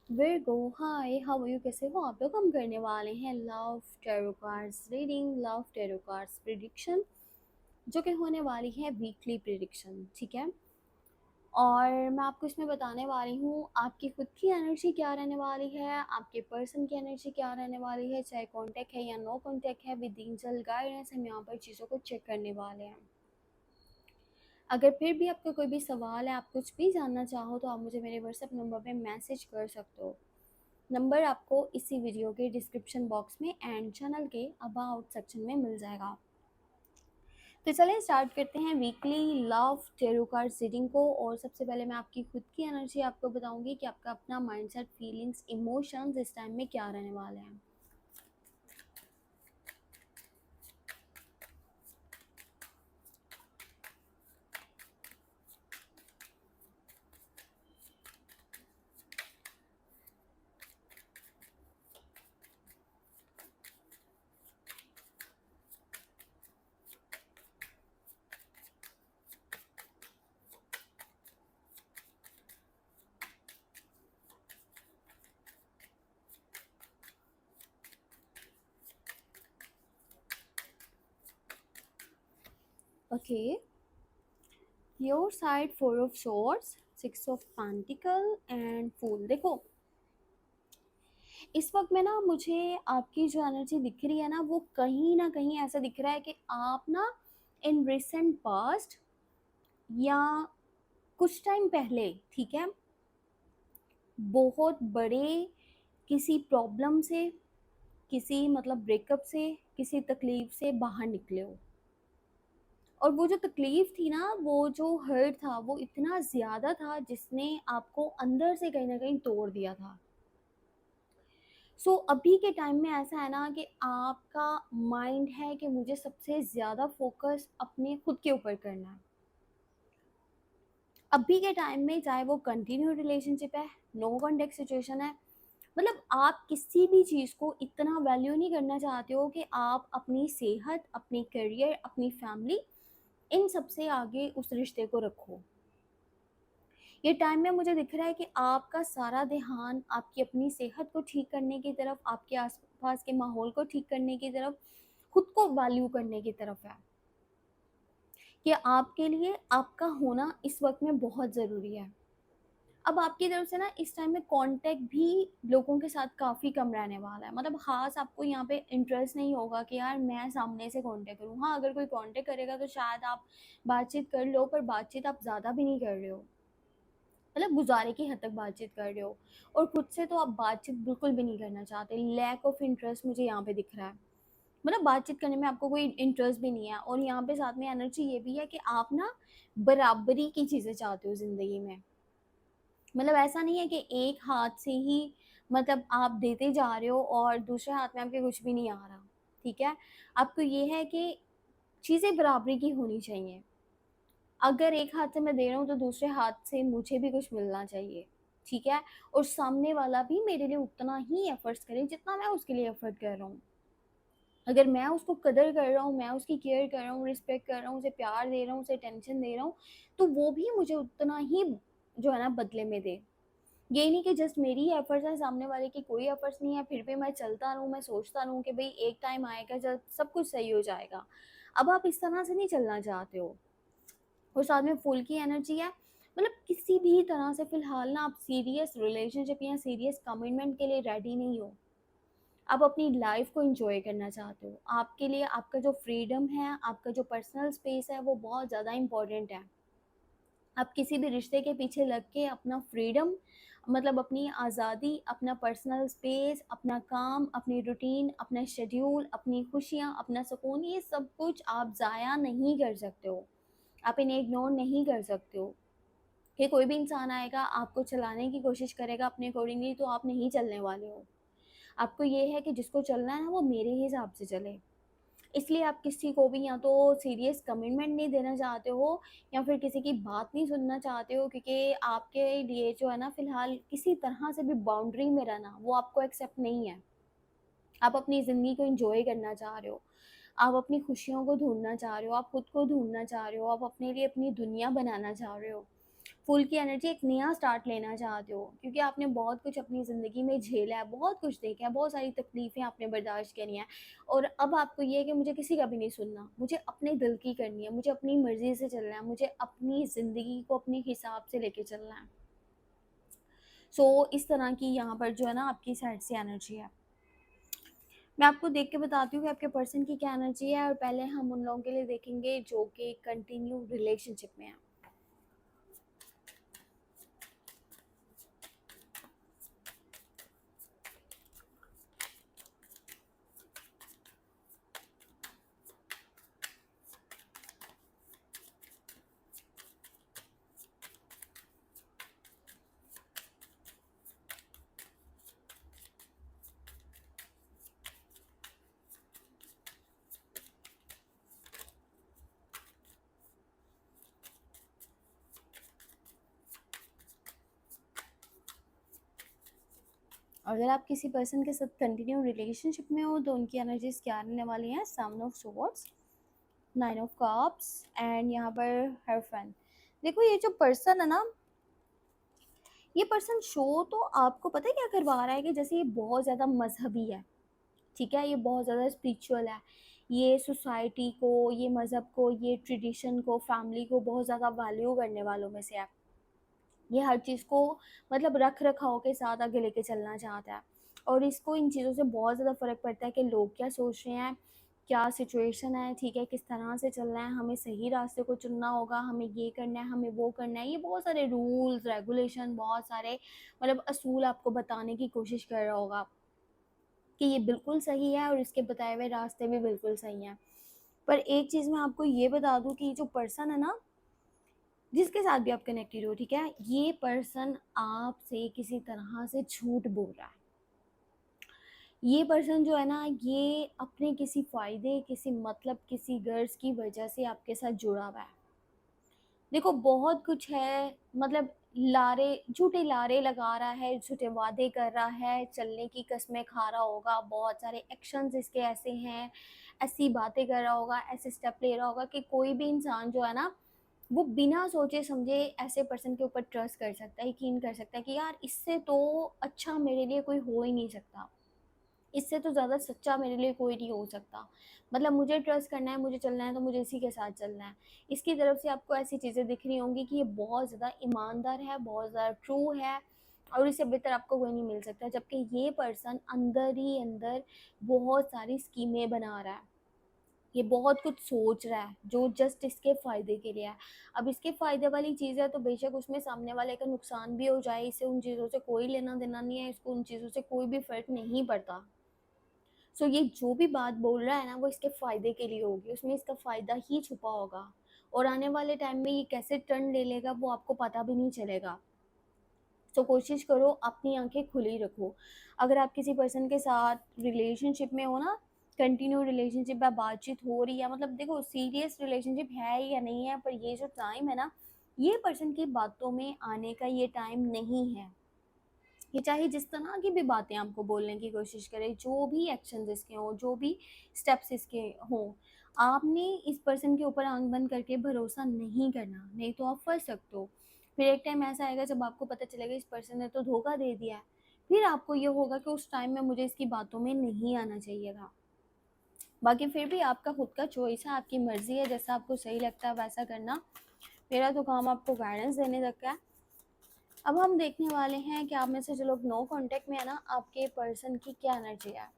Virgo hi, how are you, कैसे हो आप लोग। हम करने वाले हैं love tarot cards reading, love tarot cards prediction, जो कि होने वाली है वीकली प्रिडिक्शन। ठीक है, और मैं आपको इसमें बताने वाली हूँ आपकी खुद की एनर्जी क्या रहने वाली है, आपके पर्सन की एनर्जी क्या रहने वाली है, चाहे कांटेक्ट है या नो कांटेक्ट है। विद एंजल गाइडेंस हम यहाँ पर चीज़ों को चेक करने वाले हैं। अगर फिर भी आपका कोई भी सवाल है, आप कुछ भी जानना चाहो, तो आप मुझे मेरे व्हाट्सएप नंबर पे मैसेज कर सकते हो। नंबर आपको इसी वीडियो के डिस्क्रिप्शन बॉक्स में एंड चैनल के अबाउट सेक्शन में मिल जाएगा। तो चलिए स्टार्ट करते हैं weekly love tarot card reading को। और सबसे पहले मैं आपकी खुद की एनर्जी आपको बताऊंगी कि आपका अपना माइंडसेट, फीलिंग्स, इमोशंस इस टाइम में क्या रहने वाले हैं। Okay, your side 4 of swords, 6 of pentacle and fool. देखो, इस वक्त में ना मुझे आपकी जो एनर्जी दिख रही है ना कहीं ऐसा दिख रहा है कि आप ना इन रिसेंट पास्ट या कुछ टाइम पहले, ठीक है, बहुत बड़े किसी प्रॉब्लम से, किसी मतलब ब्रेकअप से, किसी तकलीफ से बाहर निकले हो। और वो जो तकलीफ थी ना, वो जो हर्ट था, वो इतना ज़्यादा था जिसने आपको अंदर से कहीं ना कहीं तोड़ दिया था। अभी के टाइम में ऐसा है ना कि आपका माइंड है कि मुझे सबसे ज़्यादा फोकस अपने खुद के ऊपर करना है। अभी के टाइम में चाहे वो कंटिन्यू रिलेशनशिप है, नो कॉन्टेक्ट सिचुएशन है, मतलब आप किसी भी चीज़ को इतना वैल्यू नहीं करना चाहते हो कि आप अपनी सेहत, अपनी करियर, अपनी फैमिली, इन सब से आगे उस रिश्ते को रखो। ये टाइम में मुझे दिख रहा है कि आपका सारा ध्यान आपकी अपनी सेहत को ठीक करने की तरफ, आपके आसपास के माहौल को ठीक करने की तरफ, खुद को वैल्यू करने की तरफ है। कि आपके लिए आपका होना इस वक्त में बहुत ज़रूरी है। अब आपकी तरफ से ना इस टाइम में कांटेक्ट भी लोगों के साथ काफ़ी कम रहने वाला है। मतलब ख़ास आपको यहाँ पे इंटरेस्ट नहीं होगा कि यार मैं सामने से कांटेक्ट करूँ। हाँ, अगर कोई कांटेक्ट करेगा तो शायद आप बातचीत कर लो, पर बातचीत आप ज़्यादा भी नहीं कर रहे हो, मतलब गुजारे की हद तक बातचीत कर रहे हो। और खुद से तो आप बातचीत बिल्कुल भी नहीं करना चाहते। लैक ऑफ इंटरेस्ट मुझे यहाँ पे दिख रहा है, मतलब बातचीत करने में आपको कोई इंटरेस्ट भी नहीं है। और यहाँ पे साथ में एनर्जी ये भी है कि आप ना बराबरी की चीज़ें चाहते हो ज़िंदगी में। मतलब ऐसा नहीं है कि एक हाथ से ही मतलब आप देते जा रहे हो और दूसरे हाथ में आपके कुछ भी नहीं आ रहा। ठीक है, आपको ये है कि चीज़ें बराबरी की होनी चाहिए। अगर एक हाथ से मैं दे रहा हूँ तो दूसरे हाथ से मुझे भी कुछ मिलना चाहिए। ठीक है, और सामने वाला भी मेरे लिए उतना ही एफर्ट्स करे जितना मैं उसके लिए एफर्ट कर रहा हूँ। अगर मैं उसको कदर कर रहा हूँ, मैं उसकी केयर कर रहा हूँ, रिस्पेक्ट कर रहा हूँ, उसे प्यार दे रहा हूँ, उसे टेंशन दे रहा हूँ, तो वो भी मुझे उतना ही जो है ना बदले में दे। ये नहीं कि जस्ट मेरी ही एफर्ट्स है, सामने वाले की कोई एफर्ट्स नहीं है, फिर भी मैं चलता रहूँ, मैं सोचता रहूँ कि भाई एक टाइम आएगा जब सब कुछ सही हो जाएगा। अब आप इस तरह से नहीं चलना चाहते हो। और साथ में फुल की एनर्जी है, मतलब किसी भी तरह से फिलहाल ना आप सीरियस रिलेशनशिप या सीरियस कमिटमेंट के लिए रेडी नहीं हो। आप अपनी लाइफ को एंजॉय करना चाहते हो। आपके लिए आपका जो फ्रीडम है, आपका जो पर्सनल स्पेस है, वो बहुत ज़्यादा इंपॉर्टेंट है। आप किसी भी रिश्ते के पीछे लग के अपना फ्रीडम, मतलब अपनी आज़ादी, अपना पर्सनल स्पेस, अपना काम, अपनी रूटीन, अपना शेड्यूल, अपनी खुशियाँ, अपना सुकून, ये सब कुछ आप ज़ाया नहीं कर सकते हो। आप इन्हें इग्नोर नहीं कर सकते हो कि कोई भी इंसान आएगा आपको चलाने की कोशिश करेगा अपने अकॉर्डिंगली, तो आप नहीं चलने वाले हो। आपको ये है कि जिसको चलना है ना वो मेरे हिसाब से चले। इसलिए आप किसी को भी या तो सीरियस कमिटमेंट नहीं देना चाहते हो, या फिर किसी की बात नहीं सुनना चाहते हो, क्योंकि आपके लिए जो है ना फिलहाल किसी तरह से भी बाउंड्री में रहना वो आपको एक्सेप्ट नहीं है। आप अपनी ज़िंदगी को एंजॉय करना चाह रहे हो, आप अपनी खुशियों को ढूंढना चाह रहे हो, आप खुद को ढूंढना चाह रहे हो, आप अपने लिए अपनी दुनिया बनाना चाह रहे हो। फुल की एनर्जी एक नया स्टार्ट लेना चाहते हो, क्योंकि आपने बहुत कुछ अपनी ज़िंदगी में झेला है, बहुत कुछ देखा है, बहुत सारी तकलीफ़ें आपने बर्दाश्त करी हैं, और अब आपको ये है कि मुझे किसी का भी नहीं सुनना, मुझे अपने दिल की करनी है, मुझे अपनी मर्ज़ी से चलना है, मुझे अपनी ज़िंदगी को अपने हिसाब से लेके चलना है। सो इस तरह की यहाँ पर जो है ना आपकी साइड से एनर्जी है। मैं आपको देख के बताती हूँ कि आपके पर्सन की क्या एनर्जी है, और पहले हम उन लोगों के लिए देखेंगे जो कि कंटिन्यू रिलेशनशिप में है। अगर आप किसी पर्सन के साथ कंटिन्यू रिलेशनशिप में हो तो उनकी एनर्जीज क्या रहने वाली हैं? Seven of swords, nine of cups and यहाँ पर हरफन। देखो ये जो पर्सन है ना, ये पर्सन शो तो आपको पता है क्या करवा रहा है, कि जैसे ये बहुत ज़्यादा मजहबी है, ठीक है, ये बहुत ज़्यादा स्पिरिचुअल है, ये सोसाइटी को, ये मज़हब को, ये ट्रेडिशन को, फैमिली को बहुत ज़्यादा वैल्यू करने वालों में से है। ये हर चीज़ को मतलब रख रखाव के साथ आगे लेके चलना चाहता है, और इसको इन चीज़ों से बहुत ज़्यादा फ़र्क पड़ता है कि लोग क्या सोच रहे हैं, क्या सिचुएशन है, ठीक है, किस तरह से चलना है, हमें सही रास्ते को चुनना होगा, हमें ये करना है, हमें वो करना है। ये बहुत सारे रूल्स रेगुलेशन, बहुत सारे मतलब असूल आपको बताने की कोशिश कर रहा होगा कि ये बिल्कुल सही है और इसके बताए हुए रास्ते भी बिल्कुल सही हैं। पर एक चीज़ मैं आपको ये बता दूँ कि जो पर्सन है ना, जिसके साथ भी आप कनेक्टेड हो, ठीक है, ये पर्सन आपसे किसी तरह से झूठ बोल रहा है। ये पर्सन जो है ना, ये अपने किसी फ़ायदे, किसी मतलब, किसी गर्ज़ की वजह से आपके साथ जुड़ा हुआ है। देखो बहुत कुछ है, मतलब लारे झूठे लारे लगा रहा है, झूठे वादे कर रहा है, चलने की कस्में खा रहा होगा, बहुत सारे एक्शंस इसके ऐसे हैं, ऐसी बातें कर रहा होगा, ऐसे स्टेप ले रहा होगा कि कोई भी इंसान जो है ना, वो बिना सोचे समझे ऐसे पर्सन के ऊपर ट्रस्ट कर सकता है, यकीन कर सकता है कि यार इससे तो अच्छा मेरे लिए कोई हो ही नहीं सकता, इससे तो ज़्यादा सच्चा मेरे लिए कोई नहीं हो सकता। मतलब मुझे ट्रस्ट करना है, मुझे चलना है तो मुझे इसी के साथ चलना है। इसकी तरफ से आपको ऐसी चीज़ें दिख रही होंगी कि ये बहुत ज़्यादा ईमानदार है, बहुत ज़्यादा ट्रू है, और इससे बेहतर आपको कोई नहीं मिल सकता। जबकि ये पर्सन अंदर ही अंदर बहुत सारी स्कीमें बना रहा है। ये बहुत कुछ सोच रहा है जो जस्ट इसके फ़ायदे के लिए है। अब इसके फ़ायदे वाली चीज़ है तो बेशक उसमें सामने वाले का नुकसान भी हो जाए, इससे उन चीज़ों से कोई लेना-देना नहीं है, इसको उन चीज़ों से कोई भी फ़र्क नहीं पड़ता। सो ये जो भी बात बोल रहा है ना, वो इसके फ़ायदे के लिए होगी, उसमें इसका फ़ायदा ही छुपा होगा, और आने वाले टाइम में ये कैसे टर्न ले लेगा वो आपको पता भी नहीं चलेगा। सो कोशिश करो अपनी आँखें खुली रखो। अगर आप किसी पर्सन के साथ रिलेशनशिप में हो ना, कंटिन्यू रिलेशनशिप या बातचीत हो रही है, मतलब देखो सीरियस रिलेशनशिप है या नहीं है, पर ये जो टाइम है ना, ये पर्सन की बातों में आने का ये टाइम नहीं है। ये चाहे जिस तरह की भी बातें आपको बोलने की कोशिश करे, जो भी एक्शंस इसके हों, जो भी स्टेप्स इसके हों, आपने इस पर्सन के ऊपर आँख बंद करके भरोसा नहीं करना, नहीं तो आप फँस सकते हो। फिर एक टाइम ऐसा आएगा जब आपको पता चलेगा इस पर्सन ने तो धोखा दे दिया है, फिर आपको ये होगा कि उस टाइम में मुझे इसकी बातों में नहीं आना चाहिए था। बाकी फिर भी आपका खुद का चॉइस है, आपकी मर्ज़ी है, जैसा आपको सही लगता है वैसा करना। मेरा तो काम आपको गाइडेंस देने तक का है। अब हम देखने वाले हैं कि आप में से जो लोग नो कांटेक्ट में है ना, आपके पर्सन की क्या एनर्जी है।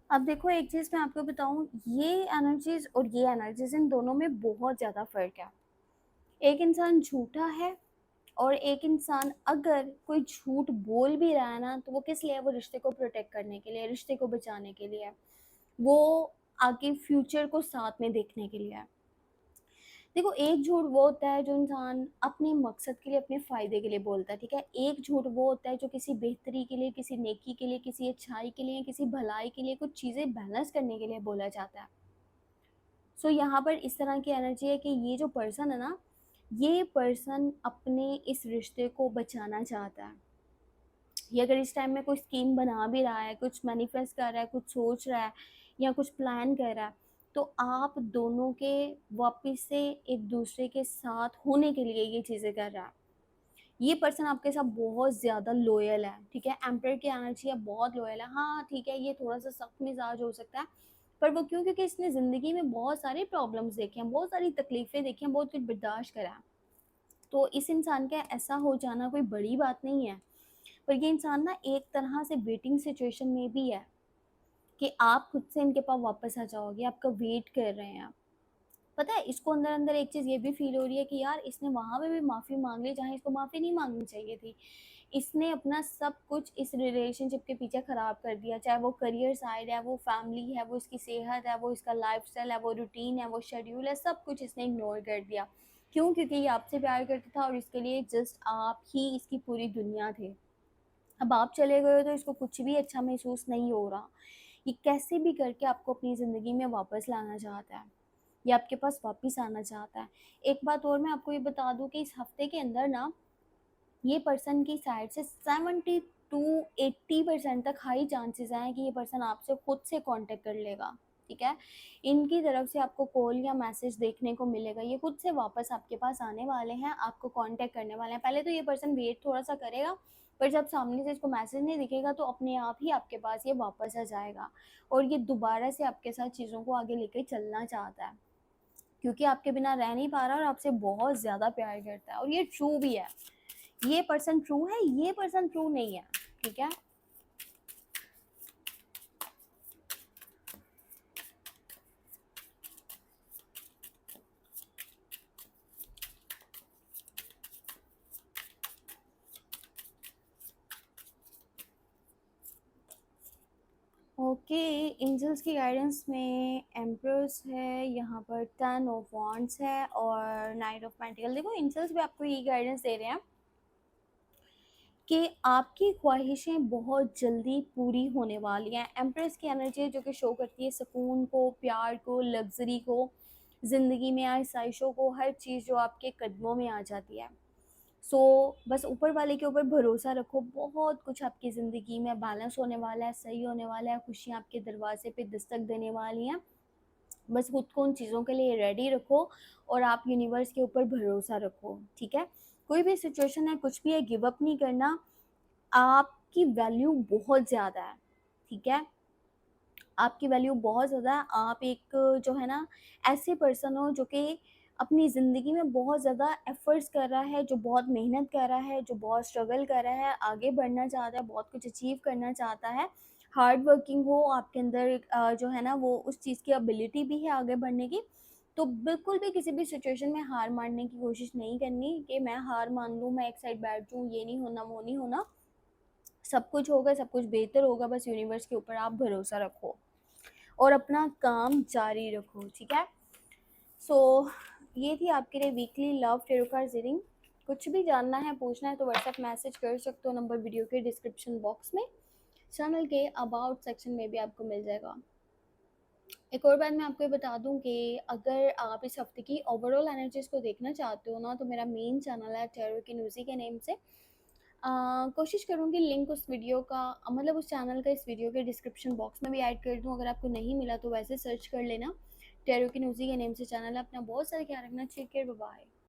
अब देखो एक चीज़ मैं आपको बताऊँ, ये एनर्जीज़ और ये एनर्जीज़ इन दोनों में बहुत ज़्यादा फ़र्क है। एक इंसान झूठा है, और एक इंसान अगर कोई झूठ बोल भी रहा है ना, तो वो किस लिए है? वो रिश्ते को प्रोटेक्ट करने के लिए, रिश्ते को बचाने के लिए है। वो आगे फ्यूचर को साथ में देखने के लिए है। देखो, एक झूठ वो होता है जो इंसान अपने मकसद के लिए, अपने फ़ायदे के लिए बोलता है, ठीक है? एक झूठ वो होता है जो किसी बेहतरी के लिए, किसी नेकी के लिए, किसी अच्छाई के लिए, किसी भलाई के लिए, कुछ चीज़ें बैलेंस करने के लिए बोला जाता है। सो यहाँ पर इस तरह की एनर्जी है कि ये जो पर्सन है ना, ये पर्सन अपने इस रिश्ते को बचाना चाहता है। ये अगर इस टाइम में कोई स्कीम बना भी रहा है, कुछ मैनिफेस्ट कर रहा है, कुछ सोच रहा है या कुछ प्लान कर रहा है, तो आप दोनों के वापस से एक दूसरे के साथ होने के लिए ये चीज़ें कर रहा है। ये पर्सन आपके साथ बहुत ज़्यादा लॉयल है, ठीक है? एम्परर की एनर्जी है, बहुत लॉयल है। हाँ, ठीक है, ये थोड़ा-सा सख्त मिज़ाज हो सकता है, पर वो क्यों? क्योंकि इसने ज़िंदगी में बहुत सारे प्रॉब्लम्स देखे हैं, बहुत सारी तकलीफ़ें देखी हैं, बहुत कुछ बर्दाश्त करा है। तो इस इंसान का ऐसा हो जाना कोई बड़ी बात नहीं है। पर ये इंसान ना एक तरह से वेटिंग सिचुएशन में भी है कि आप खुद से इनके पास वापस आ जाओगे, आपका वेट कर रहे हैं। पता है, इसको अंदर अंदर एक चीज़ ये भी फील हो रही है कि यार इसने वहाँ पे भी माफ़ी मांग ली जहाँ इसको माफ़ी नहीं मांगनी चाहिए थी। इसने अपना सब कुछ इस रिलेशनशिप के पीछे ख़राब कर दिया, चाहे वो करियर साइड है, वो फैमिली है, वो इसकी सेहत है, वो इसका लाइफस्टाइल है, वो रूटीन है, वो शेड्यूल है, सब कुछ इसने इग्नोर कर दिया। क्यों? क्योंकि ये आपसे प्यार करता था और इसके लिए जस्ट आप ही इसकी पूरी दुनिया थे। अब आप चले गए हो तो इसको कुछ भी अच्छा महसूस नहीं हो रहा। ये कैसे भी करके आपको अपनी ज़िंदगी में वापस लाना चाहता है, ये आपके पास वापस आना चाहता है। एक बात और मैं आपको ये बता दूँ कि इस हफ्ते के अंदर ना, ये पर्सन की साइड से 70 टू 80% तक हाई चांसेस हैं कि ये पर्सन आपसे खुद से कांटेक्ट कर लेगा, ठीक है? इनकी तरफ से आपको कॉल या मैसेज देखने को मिलेगा, ये खुद से वापस आपके पास आने वाले हैं, आपको कांटेक्ट करने वाले हैं। पहले तो ये पर्सन वेट थोड़ा-सा करेगा, पर जब सामने से इसको मैसेज नहीं दिखेगा तो अपने आप ही आपके पास ये वापस आ जाएगा और ये दोबारा से आपके साथ चीज़ों को आगे लेके चलना चाहता है, क्योंकि आपके बिना रह नहीं पा रहा और आपसे बहुत ज़्यादा प्यार करता है और ये ट्रू भी है। ये पर्सन ट्रू है, ये पर्सन ट्रू नहीं है, ठीक है? ओके, एंजल्स की गाइडेंस में एम्प्रेस है, यहाँ पर 10 ऑफ वॉन्ड्स है और नाइट ऑफ पेंटिकल। देखो, एंजल्स भी आपको ये गाइडेंस दे रहे हैं कि आपकी ख्वाहिशें बहुत जल्दी पूरी होने वाली हैं। एम्प्रेस की एनर्जी जो कि शो करती है सुकून को, प्यार को, लग्जरी को, ज़िंदगी में आसाइशों को, हर चीज़ जो आपके कदमों में आ जाती है। सो बस ऊपर वाले के ऊपर भरोसा रखो, बहुत कुछ आपकी ज़िंदगी में बैलेंस होने वाला है, सही होने वाला है, खुशियाँ आपके दरवाजे पे दस्तक देने वाली हैं। बस खुद को उन चीज़ों के लिए रेडी रखो और आप यूनिवर्स के ऊपर भरोसा रखो, ठीक है? कोई भी सिचुएशन है, कुछ भी है, गिव अप नहीं करना। आपकी वैल्यू बहुत ज़्यादा है, ठीक है? आपकी वैल्यू बहुत ज़्यादा है। आप एक जो है ना, ऐसे पर्सन हो जो कि अपनी ज़िंदगी में बहुत ज़्यादा एफ़र्ट्स कर रहा है, जो बहुत मेहनत कर रहा है, जो बहुत स्ट्रगल कर रहा है, आगे बढ़ना चाहता है, बहुत कुछ अचीव करना चाहता है। हार्ड वर्किंग हो आपके अंदर, जो है ना वो उस चीज़ की एबिलिटी भी है आगे बढ़ने की। तो बिल्कुल भी किसी भी सिचुएशन में हार मानने की कोशिश नहीं करनी कि मैं हार मान लूँ, मैं एक साइड बैठ जाऊँ, ये नहीं होना, वो नहीं होना। सब कुछ होगा, सब कुछ बेहतर होगा, बस यूनिवर्स के ऊपर आप भरोसा रखो और अपना काम जारी रखो, ठीक है? सो ये थी आपके लिए weekly love tarot card reading. कुछ भी जानना है, पूछना है तो व्हाट्सएप मैसेज कर सकते हो, नंबर वीडियो के डिस्क्रिप्शन बॉक्स में। चैनल के अबाउट सेक्शन में भी आपको मिल जाएगा। एक और बात मैं आपको ये बता दूं कि अगर आप इस हफ्ते की ओवरऑल एनर्जीज को देखना चाहते हो ना, तो मेरा मेन चैनल है टेरो की न्यूज़ी के नेम से। कोशिश करूँगी लिंक उस वीडियो का, मतलब उस चैनल का, इस वीडियो के डिस्क्रिप्शन बॉक्स में भी ऐड कर दूँ। अगर आपको नहीं मिला तो वैसे सर्च कर लेना। टेरो की न्यूज़ी के नेम से चैनल है। अपना बहुत सारा ख्याल रखना। Take care, bye bye.